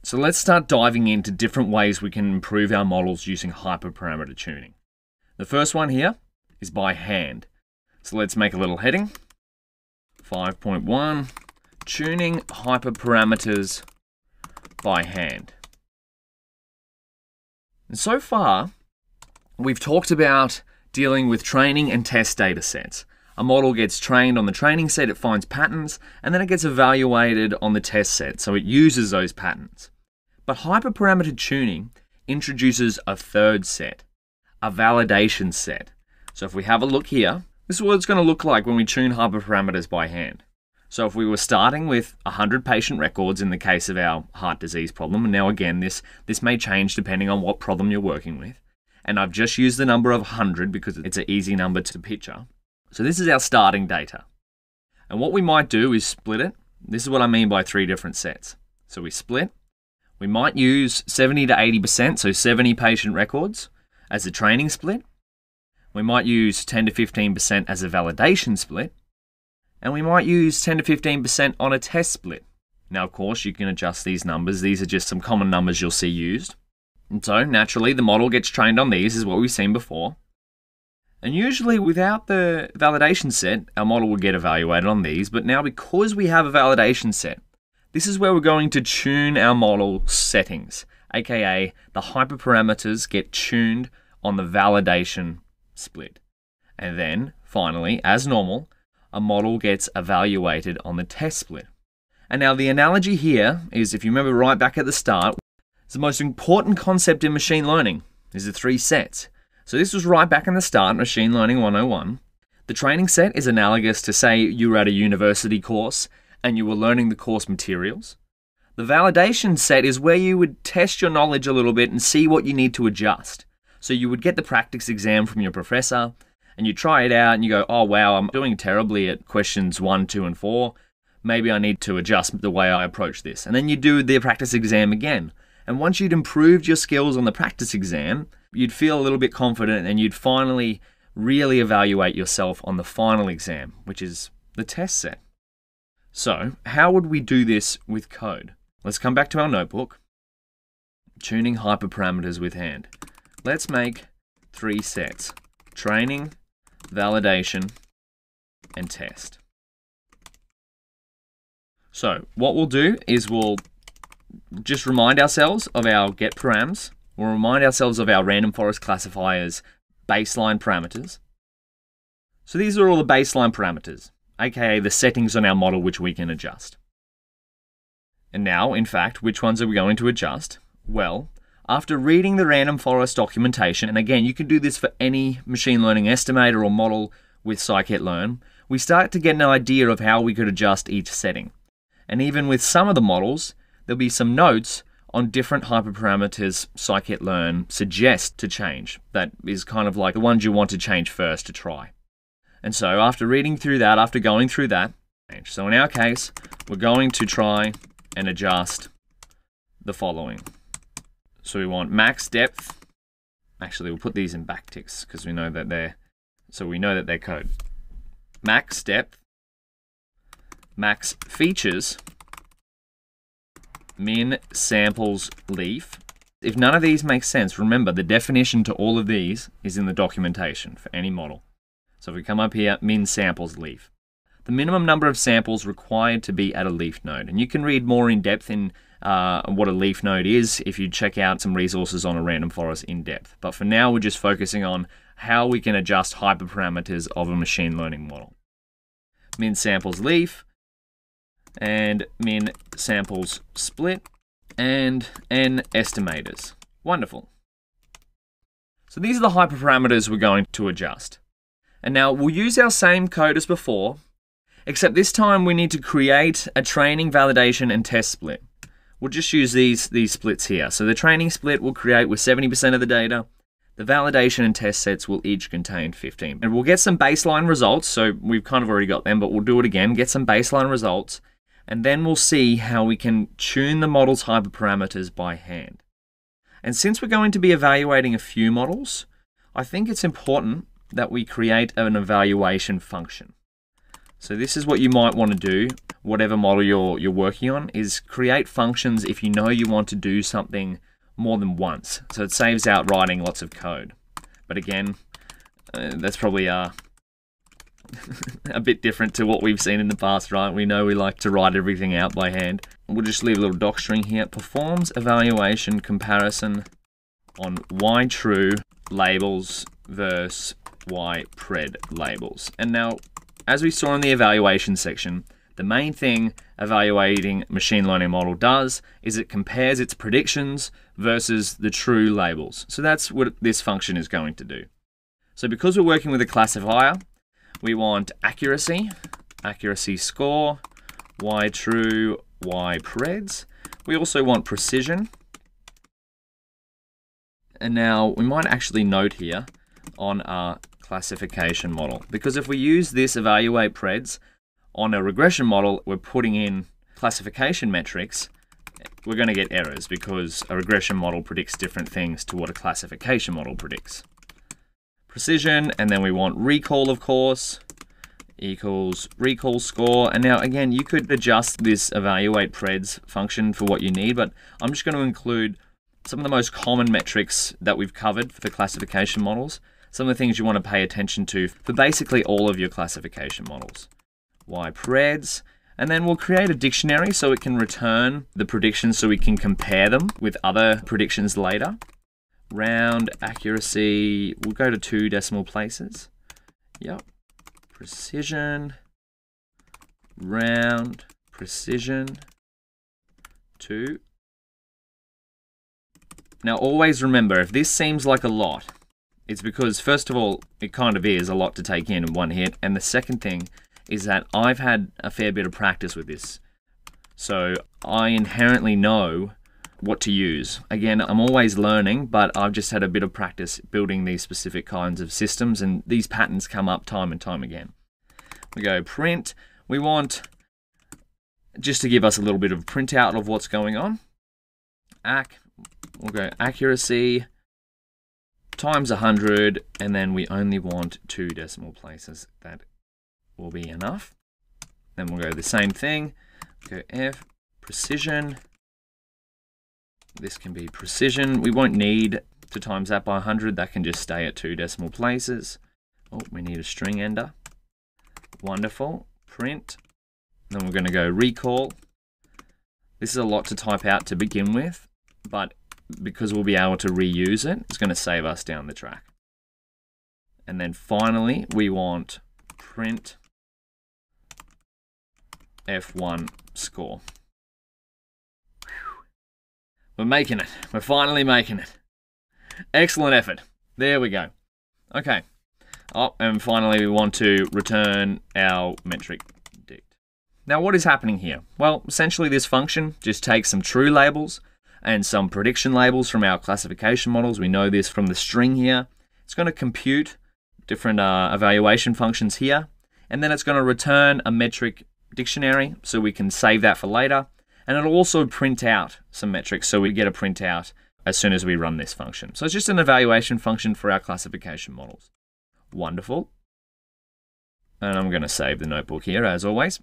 So let's start diving into different ways we can improve our models using hyperparameter tuning. The first one here is by hand. So let's make a little heading. 5.1, tuning hyperparameters by hand. And so far, we've talked about dealing with training and test data sets. A model gets trained on the training set, it finds patterns, and then it gets evaluated on the test set, so it uses those patterns. But hyperparameter tuning introduces a third set, a validation set. So if we have a look here, this is what it's going to look like when we tune hyperparameters by hand. So if we were starting with 100 patient records in the case of our heart disease problem, and now again, this may change depending on what problem you're working with, and I've just used the number of 100 because it's an easy number to picture. So this is our starting data. And what we might do is split it. This is what I mean by 3 different sets. So we split. We might use 70 to 80%, so 70 patient records as a training split. We might use 10 to 15% as a validation split. And we might use 10 to 15% on a test split. Now, of course, you can adjust these numbers. These are just some common numbers you'll see used. And so, naturally, the model gets trained on these, is what we've seen before. And usually without the validation set, our model will get evaluated on these. But now because we have a validation set, this is where we're going to tune our model settings, aka the hyperparameters get tuned on the validation split. And then, finally, as normal, a model gets evaluated on the test split. And now the analogy here is, if you remember right back at the start, it's the most important concept in machine learning is the 3 sets. So this was right back in the start, Machine Learning 101. The training set is analogous to, say, you were at a university course and you were learning the course materials. The validation set is where you would test your knowledge a little bit and see what you need to adjust. So you would get the practice exam from your professor and you try it out and you go, oh wow, I'm doing terribly at questions 1, 2, and 4. Maybe I need to adjust the way I approach this. And then you do the practice exam again. And once you'd improved your skills on the practice exam, you'd feel a little bit confident and you'd finally really evaluate yourself on the final exam, which is the test set. So, how would we do this with code? Let's come back to our notebook. Tuning hyperparameters with hand. Let's make 3 sets. Training, validation, and test. So, what we'll do is we'll just remind ourselves of our get params. We'll remind ourselves of our random forest classifier's baseline parameters. So these are all the baseline parameters, aka the settings on our model which we can adjust. And now, in fact, which ones are we going to adjust? Well, after reading the random forest documentation, and again, you can do this for any machine learning estimator or model with Scikit-learn, we start to get an idea of how we could adjust each setting. And even with some of the models, there'll be some notes on different hyperparameters Scikit-learn suggests to change. That is kind of like the ones you want to change first to try. And so after reading through that, after going through that, so in our case, we're going to try and adjust the following. So we want max depth. Actually, we'll put these in backticks because we know that they're code. Max depth, max features, min samples leaf. If none of these make sense, remember the definition to all of these is in the documentation for any model. So if we come up here, min samples leaf. The minimum number of samples required to be at a leaf node. And you can read more in depth in what a leaf node is if you check out some resources on a random forest in depth. But for now, we're just focusing on how we can adjust hyperparameters of a machine learning model. Min samples leaf, and min samples split, and n estimators. Wonderful. So these are the hyperparameters we're going to adjust. And now we'll use our same code as before, except this time we need to create a training, validation, and test split. We'll just use these splits here. So the training split we'll create with 70% of the data. The validation and test sets will each contain 15. And we'll get some baseline results. So we've kind of already got them, but we'll do it again, get some baseline results. And then we'll see how we can tune the model's hyperparameters by hand. And since we're going to be evaluating a few models, I think it's important that we create an evaluation function. So this is what you might want to do whatever model you're working on, is create functions if you know you want to do something more than once. So it saves out writing lots of code. But again, that's probably a bit different to what we've seen in the past, right? We know we like to write everything out by hand. We'll just leave a little doc string here. Performs evaluation comparison on Y true labels versus Y pred labels. And now, as we saw in the evaluation section, the main thing evaluating machine learning model does is it compares its predictions versus the true labels. So that's what this function is going to do. So because we're working with a classifier, we want accuracy, accuracy score, Y true, Y preds. We also want precision. And now we might actually note here on our classification model, because if we use this evaluate preds on a regression model, we're putting in classification metrics, we're going to get errors because a regression model predicts different things to what a classification model predicts. Precision, and then we want recall, of course, equals recall score. And now again, you could adjust this evaluate preds function for what you need, but I'm just going to include some of the most common metrics that we've covered for the classification models, some of the things you want to pay attention to for basically all of your classification models. Y preds, and then we'll create a dictionary so it can return the predictions so we can compare them with other predictions later. Round, accuracy, we'll go to 2 decimal places. Yep. Precision, round, precision, 2. Now always remember, if this seems like a lot, it's because first of all, it kind of is a lot to take in one hit. And the second thing is that I've had a fair bit of practice with this. So I inherently know what to use. Again, I'm always learning, but I've just had a bit of practice building these specific kinds of systems, and these patterns come up time and time again. We go print. We want, just to give us a little bit of printout of what's going on, we'll go accuracy times 100, and then we only want 2 decimal places. That will be enough. Then we'll go the same thing, go F, precision. This can be precision. We won't need to times that by 100. That can just stay at 2 decimal places. Oh, we need a string ender. Wonderful. Print. Then we're going to go recall. This is a lot to type out to begin with, but because we'll be able to reuse it, it's going to save us down the track. And then finally, we want print F1 score. We're making it. We're finally making it. Excellent effort. There we go. Okay. Oh, and finally we want to return our metric dict. Now what is happening here? Well, essentially this function just takes some true labels and some prediction labels from our classification models. We know this from the string here. It's going to compute different evaluation functions here, and then it's going to return a metric dictionary so we can save that for later. And it'll also print out some metrics, so we get a printout as soon as we run this function. So it's just an evaluation function for our classification models. Wonderful. And I'm going to save the notebook here, as always.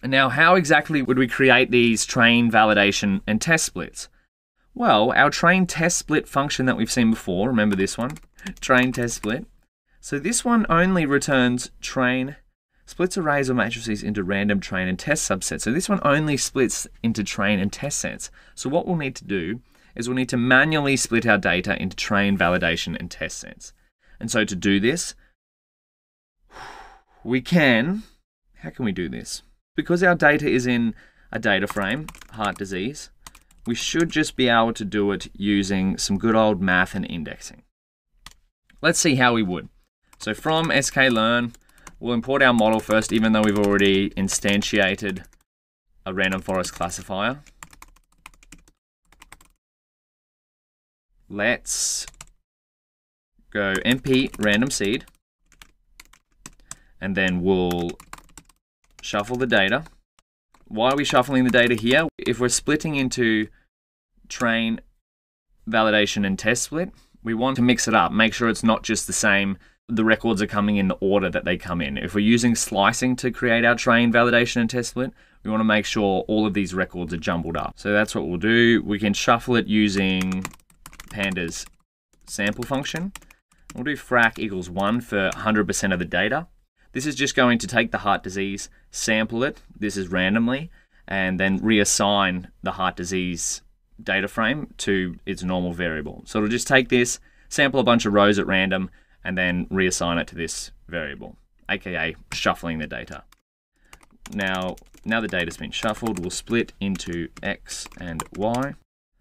And now, how exactly would we create these train, validation, and test splits? Well, our train test split function that we've seen before, remember this one? Train test split. So this one only returns train, splits arrays or matrices into random train and test subsets. So this one only splits into train and test sets. So what we'll need to do is we'll need to manually split our data into train, validation, and test sets. And so to do this, we can, how can we do this? Because our data is in a data frame, heart disease, we should just be able to do it using some good old math and indexing. Let's see how we would. So from Scikit-learn, we'll import our model first, even though we've already instantiated a random forest classifier. Let's go np random seed, and then we'll shuffle the data. Why are we shuffling the data here? If we're splitting into train, validation, and test split, we want to mix it up, make sure it's not just the same. The records are coming in the order that they come in. If we're using slicing to create our train, validation, and test split, we want to make sure all of these records are jumbled up. So that's what we'll do. We can shuffle it using pandas sample function. We'll do frac equals 1 for 100% of the data. This is just going to take the heart disease, sample it, this is randomly, and then reassign the heart disease data frame to its normal variable. So it'll just take this, sample a bunch of rows at random, and then reassign it to this variable, aka shuffling the data. Now the data's been shuffled, we'll split into X and Y.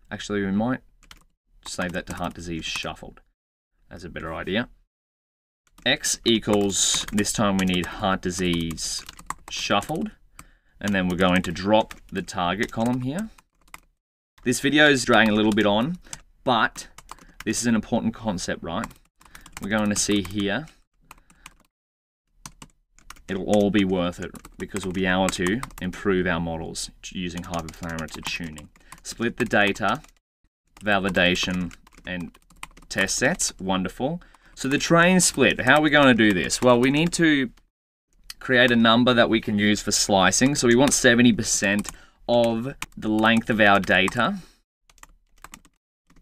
Actually, we might save that to heart disease shuffled. That's a better idea. X equals, this time we need heart disease shuffled, and then we're going to drop the target column here. This video is dragging a little bit on, but this is an important concept, right? We're going to see here, it'll all be worth it because we'll be able to improve our models using hyperparameter tuning. Split the data, validation, and test sets, wonderful. So the train split, how are we going to do this? Well, we need to create a number that we can use for slicing. So we want 70% of the length of our data.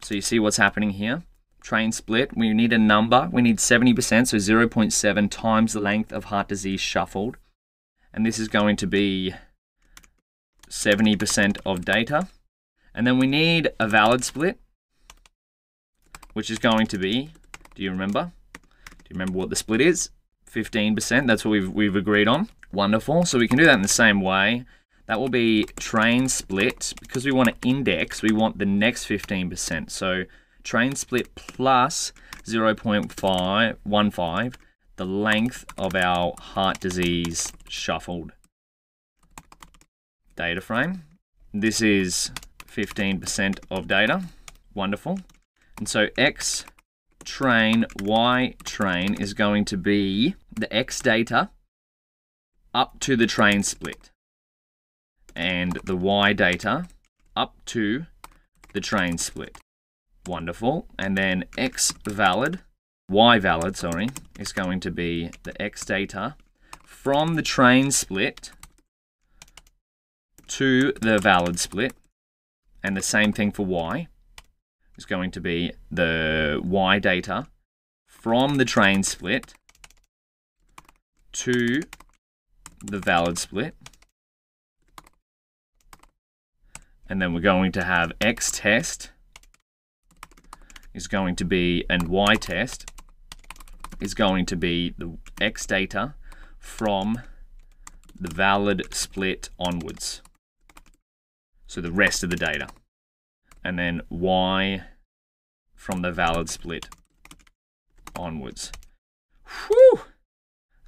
So you see what's happening here? Train split, we need a number. We need 70%, so 0.7 times the length of heart disease shuffled. And this is going to be 70% of data. And then we need a valid split, which is going to be, do you remember? Do you remember what the split is? 15%, that's what we've agreed on. Wonderful, so we can do that in the same way. That will be train split. Because we want to index, we want the next 15%. So train split plus 0.15, the length of our heart disease shuffled data frame. This is 15% of data. Wonderful. And so X train, Y train is going to be the X data up to the train split, and the Y data up to the train split. Wonderful. And then X valid, Y valid, sorry, is going to be the X data from the train split to the valid split. And the same thing for Y is going to be the Y data from the train split to the valid split. And then we're going to have X test is going to be, and Y test is going to be the X data from the valid split onwards. So the rest of the data. And then Y from the valid split onwards. Whew!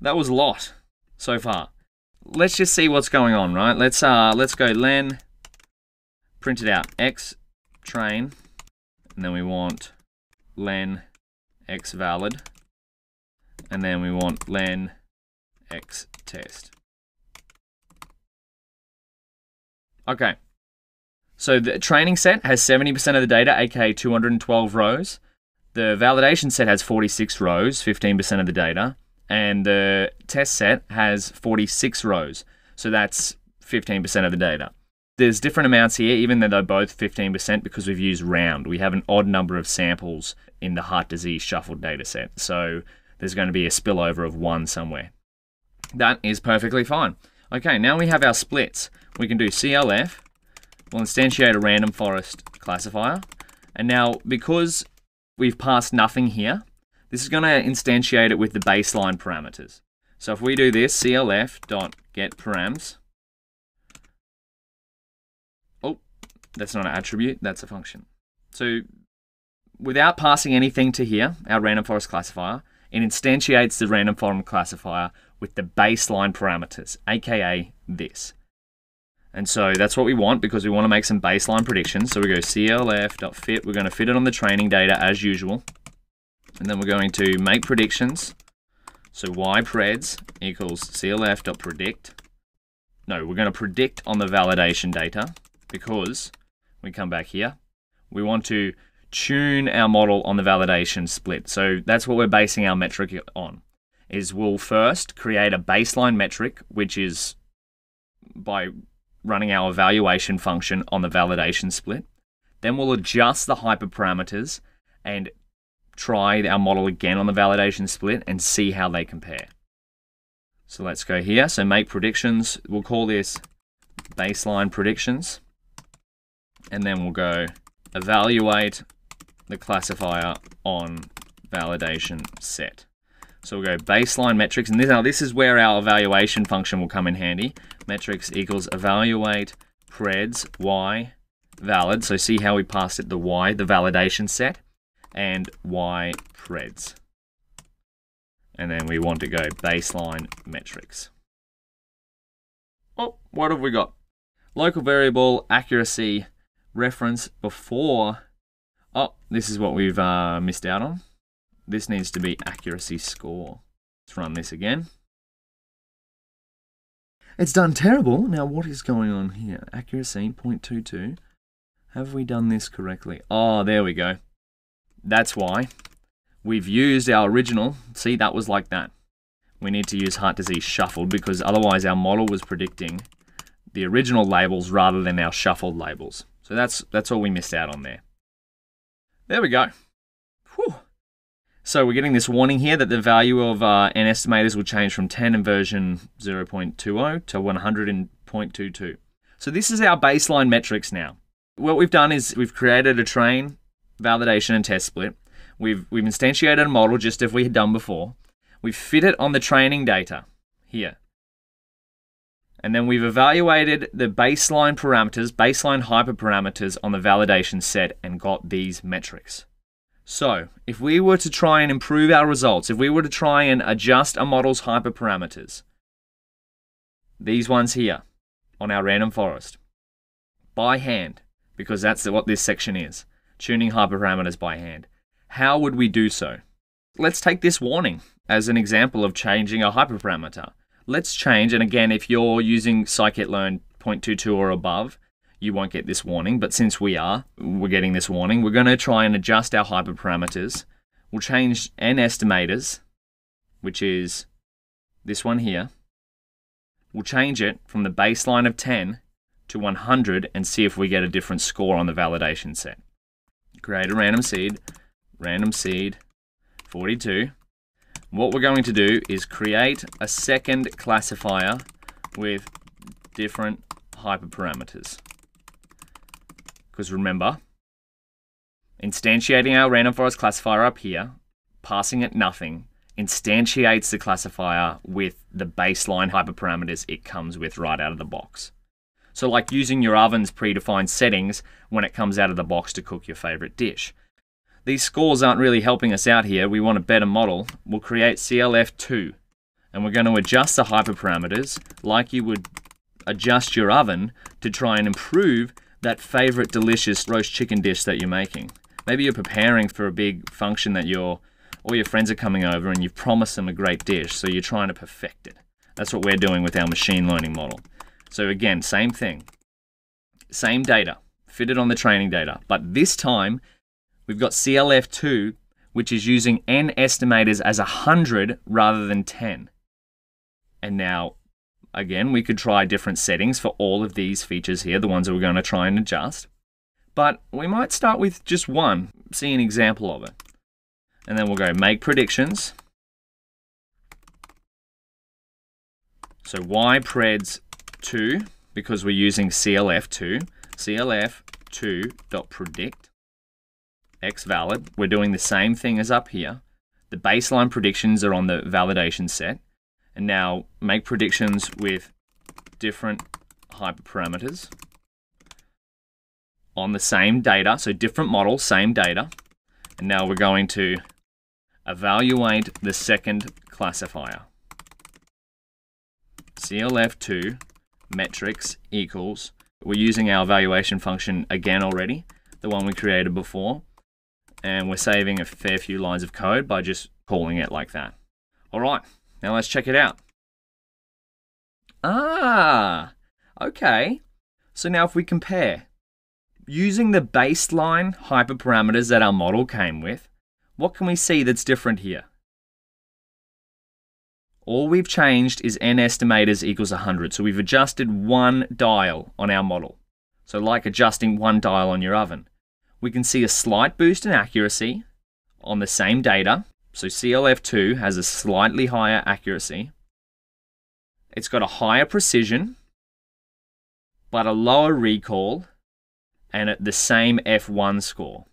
That was a lot so far. Let's just see what's going on, right? Let's go len, print it out, X train, and then we want len X valid, and then we want len X test. Okay. So the training set has 70% of the data, aka 212 rows. The validation set has 46 rows, 15% of the data. And the test set has 46 rows. So that's 15% of the data. There's different amounts here, even though they're both 15%, because we've used round. We have an odd number of samples in the heart disease shuffled data set. So there's going to be a spillover of 1 somewhere. That is perfectly fine. Okay, now we have our splits. We can do CLF. We'll instantiate a random forest classifier. And now, because we've passed nothing here, this is going to instantiate it with the baseline parameters. So if we do this, clf.getParams. Oh, that's not an attribute, that's a function. So without passing anything to here, our random forest classifier, it instantiates the random forest classifier with the baseline parameters, aka this. And so that's what we want, because we want to make some baseline predictions. So we go clf.fit, we're going to fit it on the training data as usual. And then we're going to make predictions. So ypreds equals clf.predict. No, we're going to predict on the validation data, because we come back here. We want to tune our model on the validation split. So that's what we're basing our metric on, is we'll first create a baseline metric, which is by running our evaluation function on the validation split. Then we'll adjust the hyperparameters and try our model again on the validation split and see how they compare. So let's go here. So make predictions. We'll call this baseline predictions. And then we'll go evaluate the classifier on validation set. So we'll go baseline metrics. And this is where our evaluation function will come in handy. Metrics equals evaluate preds y valid. So see how we passed it the y, the validation set, and y preds. And then we want to go baseline metrics. Oh, what have we got? Local variable, accuracy, reference before. Oh, this is what we've missed out on. This needs to be accuracy score. Let's run this again. It's done terrible. Now what is going on here? Accuracy 0.22. Have we done this correctly? Oh, there we go. That's why. We've used our original. See, that was like that. We need to use heart disease shuffled because otherwise our model was predicting the original labels rather than our shuffled labels. So that's all we missed out on there. There we go. Whew. So we're getting this warning here that the value of n estimators will change from 10 in version 0.20 to 100 in 0.22. So this is our baseline metrics now. What we've done is we've created a train, validation, and test split. We've instantiated a model just as we had done before. We've fit it on the training data here. And then we've evaluated the baseline parameters, baseline hyperparameters on the validation set and got these metrics. So if we were to try and improve our results, if we were to try and adjust a model's hyperparameters, these ones here on our random forest, by hand, because that's what this section is, tuning hyperparameters by hand. How would we do so? Let's take this warning as an example of changing a hyperparameter. Let's change, and again, if you're using Scikit-learn 0.22 or above, you won't get this warning, but since we're getting this warning, we're going to try and adjust our hyperparameters. We'll change n estimators, which is this one here. We'll change it from the baseline of 10 to 100 and see if we get a different score on the validation set. Create a random seed 42. What we're going to do is create a second classifier with different hyperparameters. Because remember, instantiating our random forest classifier up here, passing it nothing, instantiates the classifier with the baseline hyperparameters it comes with right out of the box. So like using your oven's predefined settings when it comes out of the box to cook your favorite dish. These scores aren't really helping us out here. We want a better model. We'll create CLF2 and we're going to adjust the hyperparameters like you would adjust your oven to try and improve that favorite delicious roast chicken dish that you're making. Maybe you're preparing for a big function that all your friends are coming over and you've promised them a great dish, so you're trying to perfect it. That's what we're doing with our machine learning model. So again, same thing. Same data, fitted on the training data, but this time we've got CLF2, which is using n estimators as 100 rather than 10. And now, again, we could try different settings for all of these features here, the ones that we're going to try and adjust. But we might start with just one, see an example of it. And then we'll go make predictions. So y preds 2, because we're using CLF2, CLF2.predict x valid. We're doing the same thing as up here. The baseline predictions are on the validation set. And now make predictions with different hyperparameters on the same data. So different model, same data. And now we're going to evaluate the second classifier. CLF2 metrics equals, we're using our evaluation function again already, the one we created before. And we're saving a fair few lines of code by just calling it like that. All right. Now let's check it out. Okay. So now if we compare, using the baseline hyperparameters that our model came with, what can we see that's different here? All we've changed is n estimators equals 100. So we've adjusted one dial on our model. So like adjusting one dial on your oven. We can see a slight boost in accuracy on the same data. So CLF2 has a slightly higher accuracy. It's got a higher precision, but a lower recall, and at the same F1 score.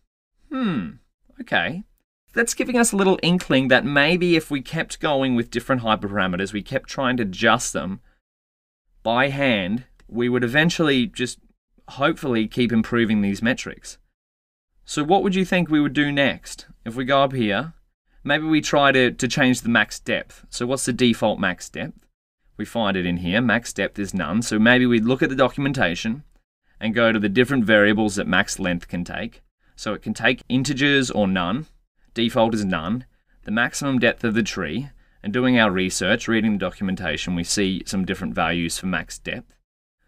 Okay. That's giving us a little inkling that maybe if we kept going with different hyperparameters, we kept trying to adjust them by hand, we would eventually just hopefully keep improving these metrics. So what would you think we would do next? If we go up here, maybe we try to change the max depth. So what's the default max depth? We find it in here. Max depth is none. So maybe we'd look at the documentation and go to the different variables that max length can take. So it can take integers or none. Default is none. The maximum depth of the tree. And doing our research, reading the documentation, we see some different values for max depth.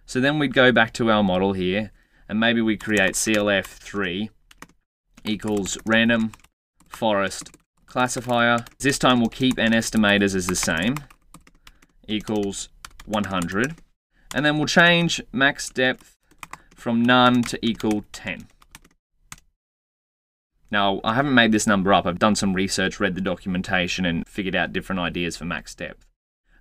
So then we'd go back to our model here, and maybe we create CLF3 equals random forest classifier. This time we'll keep n estimators as the same, equals 100. And then we'll change max depth from none to equal 10. Now, I haven't made this number up. I've done some research, read the documentation, and figured out different ideas for max depth.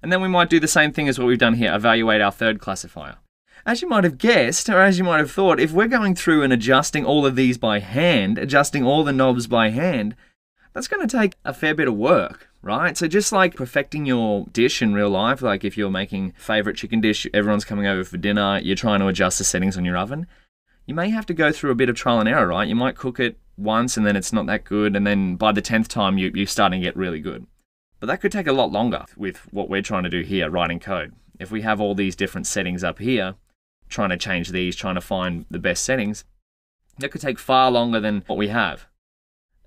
And then we might do the same thing as what we've done here, evaluate our third classifier. As you might have guessed, or as you might have thought, if we're going through and adjusting all of these by hand, adjusting all the knobs by hand, that's going to take a fair bit of work, right? So just like perfecting your dish in real life, like if you're making a favorite chicken dish, everyone's coming over for dinner, you're trying to adjust the settings on your oven, you may have to go through a bit of trial and error, right? You might cook it once and then it's not that good, and then by the 10th time you're starting to get really good. But that could take a lot longer with what we're trying to do here, writing code. If we have all these different settings up here, trying to change these, trying to find the best settings, that could take far longer than what we have.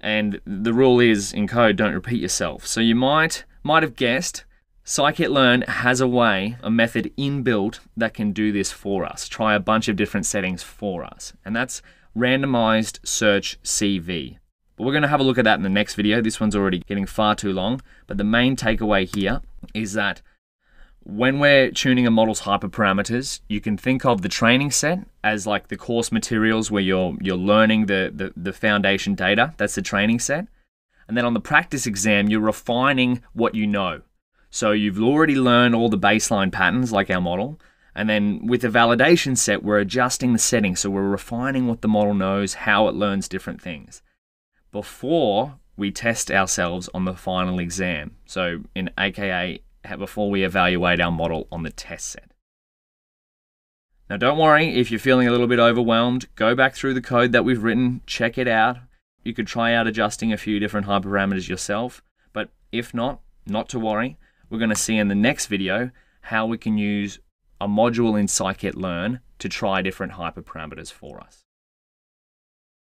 And the rule is, in code, don't repeat yourself. So you might have guessed, Scikit-learn has a way, a method inbuilt that can do this for us. Try a bunch of different settings for us. And that's randomized search CV. But we're going to have a look at that in the next video. This one's already getting far too long. But the main takeaway here is that when we're tuning a model's hyperparameters, you can think of the training set as like the course materials where you're learning the foundation data. That's the training set. And then on the practice exam, you're refining what you know. So you've already learned all the baseline patterns like our model. And then with the validation set, we're adjusting the settings. So we're refining what the model knows, how it learns different things before we test ourselves on the final exam. So in AKA, before we evaluate our model on the test set. Now don't worry if you're feeling a little bit overwhelmed, go back through the code that we've written, check it out. You could try out adjusting a few different hyperparameters yourself, but if not to worry. We're going to see in the next video how we can use a module in Scikit-learn to try different hyperparameters for us.